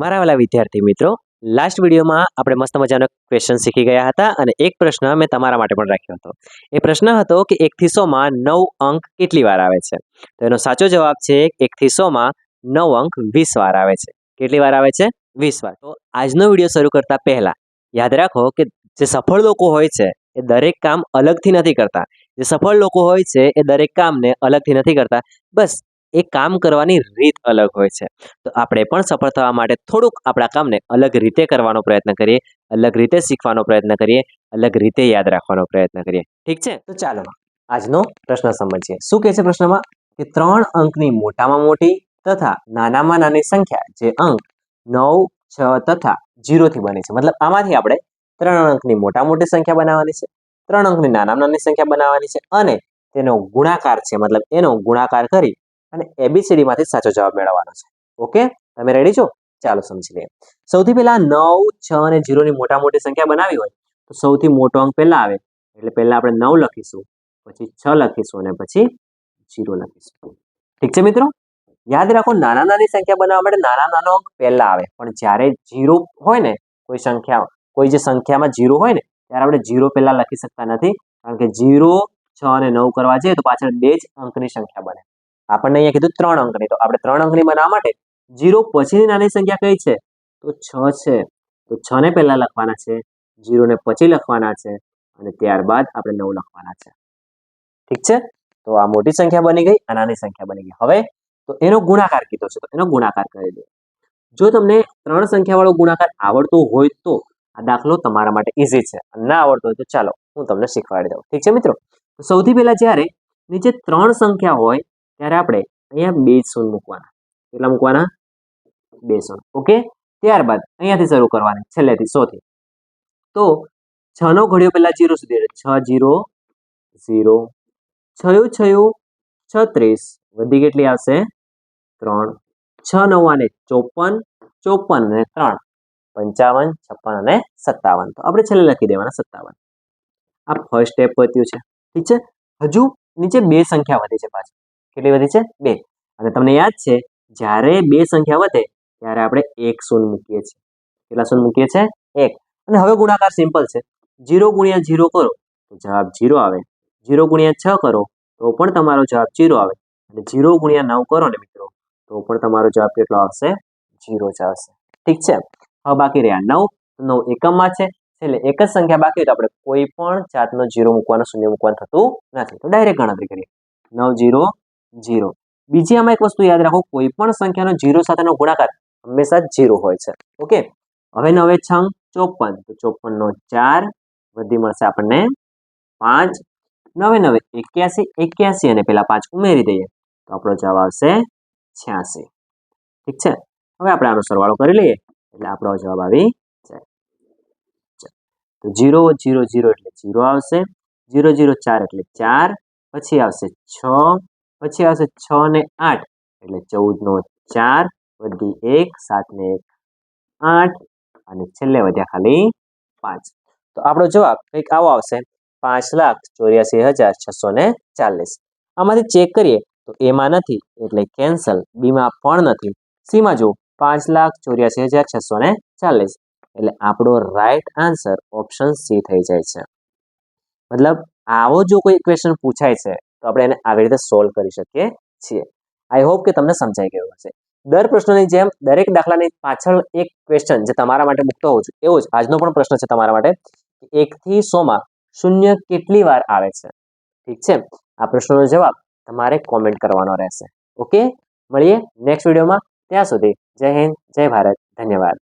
મારા વાલા વિદ્યાર્થી મિત્રો, લાસ્ટ વિડીયોમાં આપણે મસ્ત મજાનો ક્વેશ્ચન શીખી ગયા હતા અને એક પ્રશ્ન મેં તમારા માટે પણ રાખ્યો હતો. એ પ્રશ્ન હતો કે 1 થી 100 માં 9 અંક કેટલી વાર આવે છે? તો એનો સાચો જવાબ છે 1 થી 100 માં 9 અંક 20 વાર આવે છે. કેટલી વાર આવે છે? 20 વાર. તો આજનો વિડીયો શરૂ કરતા પહેલા યાદ રાખો કે જે સફળ લોકો હોય છે એ દરેક કામ અલગથી નથી કરતા. જે સફળ લોકો હોય છે એ દરેક કામને અલગથી નથી કરતા. બસ એ કામ કરવાની રીત અલગ હોય છે. તો આપણે પણ સફળ થવા માટે થોડુંક આપણા કામને અલગ રીતે કરવાનો પ્રયત્ન કરીએ, અલગ રીતે શીખવાનો પ્રયત્ન કરીએ, અલગ રીતે યાદ રાખવાનો પ્રયત્ન કરીએ. ઠીક છે? તો ચાલો આજનો પ્રશ્ન સમજીએ. શું કહે છે પ્રશ્નમાં? કે 3 અંકની મોટામાં મોટી તથા નાનામાં નાની સંખ્યા જે અંક 9, 6 તથા 0 થી બને છે. મતલબ આમાંથી આપણે 3 અંકની મોટા મોટી સંખ્યા બનાવવાની છે, 3 અંકની નાનામાં નાની સંખ્યા બનાવવાની છે અને તેનો ગુણાકાર છે. મતલબ એનો ગુણાકાર કરી અને ABCD માંથી સાચો જવાબ મેળવવાનો છે. ઓકે, તમે રેડી છો? ચાલો સમજી લઈએ. સૌથી પહેલા 9, 6 અને 0 ની મોટા મોટી સંખ્યા બનાવી હોય તો સૌથી મોટો અંક પહેલા આવે, એટલે પહેલા આપણે 9 લખીશું, પછી 6 લખીશું અને પછી 0 લખીશું. ઠીક છે મિત્રો? યાદ રાખો, નાના નાની સંખ્યા બનાવવા માટે નાનો અંક પહેલા આવે, પણ જ્યારે 0 હોય ને કોઈ જે સંખ્યામાં 0 હોય ને ત્યારે આપણે 0 પહેલા લખી શકતા નથી, કારણ કે 0, 6 અને 9 કરવા જઈએ તો પાછળ 2 જ અંકની સંખ્યા બને. આપણને અહીંયા કીધું 3 અંકની, તો આપણે 3 અંકની બનાવવા માટે 0 પછીની નાની સંખ્યા કઈ છે? તો 6 છે. તો 6 ને પહેલા લખવાના છે, 0 ને પછી લખવાના છે અને ત્યારબાદ આપણે 9 લખવાના છે. ઠીક છે? તો આ મોટી સંખ્યા બની ગઈ, આ નાની સંખ્યા બની ગઈ. હવે તો એનો ગુણાકાર કીધો છે, તો એનો ગુણાકાર કરી દો. જો તમને 3 સંખ્યાવાળો ગુણાકાર આવડતો હોય તો આ દાખલો તમારા માટે ઈઝી છે. ના આવડતો હોય તો ચાલો હું તમને શીખવાડી દઉં. ઠીક છે મિત્રો? તો સૌથી પહેલા જ્યારે નીચે 3 સંખ્યા હોય ત્યારે આપણે અહીંયા 2 શૂન્ય મૂકવાના. કેટલા મૂકવાના? 2 શૂન્ય. ઓકે, ત્યારબાદ અહીંયાથી શરૂ કરવાની, છેલ્લેથી 100 થી. તો 6 નો ઘડિયો પહેલા 0 સુધી, 6 0 0, 6 6 36, વધી કેટલી આવશે? 3, 6 9 54, 54 અને 3 55, 56 અને 57. તો આપણે છેલ્લે લખી દેવાના 57. આ ફર્સ્ટ સ્ટેપ પત્યું છે. ઠીક છે? હજુ નીચે 2 સંખ્યા વધી છે પાછી. કેટલી વધી છે? 2. અને તમને યાદ છે જ્યારે 2 સંખ્યા વધે ત્યારે આપણે 1 શૂન્ય મૂકીએ છીએ. કેટલા શૂન્ય મૂકીએ છીએ? 1. અને હવે ગુણાકાર સિમ્પલ છે. 0 ગુણ્યા 0 કરો તો જવાબ 0 આવે. 0 ગુણ્યા 6 કરો તો પણ તમારો જવાબ 0 આવે. અને 0 ગુણ્યા 9 કરો ને મિત્રો તો પણ તમારો જવાબ કેટલો આવશે? 0 જ આવશે. ઠીક છે? હવે બાકી રહ્યા 9. 9 એકમમાં છે, એટલે એક જ સંખ્યા બાકી, તો આપણે કોઈ પણ જાતનો 0 મૂકવાનો, શૂન્ય મૂકવાનું થતું નથી. તો ડાયરેક્ટ ગણતરી કરીએ. 9 0 0. બીજી આમાં એક વસ્તુ યાદ રાખો, કોઈ પણ સંખ્યાનો 0 સાથેનો ગુણાકાર હંમેશા 0 હોય છે. ઓકે, હવે 9 6 54, તો 54 નો 4 વધી મળશે આપણને 5. 9 9 81, 81 અને પેલા 5 ઉમેરી દઈએ તો આપણો જવાબ આવશે 86. ઠીક છે? હવે આપણે આનો સરવાળો કરી લઈએ એટલે આપણો જવાબ આવી જાય. તો 0 0 0 એટલે 0 આવશે, 0 0 4 એટલે 4, પછી આવશે 6, પછી આવશે 6 ને 8 એટલે 14 નો 4 વધી 1, 7 ને 1 8 અને છેલ્લે વધ્યા ખાલી 5. તો આપણો જવાબ કંઈક આવો આવશે, 5,84,640. આમાંથી ચેક કરીએ તો એમાં નથી એટલે કેન્સલ, બીમાં પણ નથી, સીમાં જો 5,84,640, એટલે આપણો રાઈટ આન્સર ઓપ્શન સી થઈ જાય છે. મતલબ આવો જો કોઈ ક્વેશ્ચન પૂછાય છે તો આપણે એને આવી રીતે સોલ્વ કરી શકીએ છીએ. આઈ હોપ કે તમને સમજાઈ ગયું હશે. દર પ્રશ્નની જેમ દરેક દાખલાની પાછળ એક ક્વેશ્ચન જે તમારા માટે મૂકતો હોઉં છું, એવો જ આજનો પણ પ્રશ્ન છે તમારા માટે. 1 થી 100 માં શૂન્ય કેટલી વાર આવે છે? ઠીક છે? આ પ્રશ્નનો જવાબ તમારે કોમેન્ટ કરવાનો રહેશે. ઓકે, મળીએ નેક્સ્ટ વિડીયોમાં. ત્યાં સુધી જય હિન્દ, જય ભારત, ધન્યવાદ.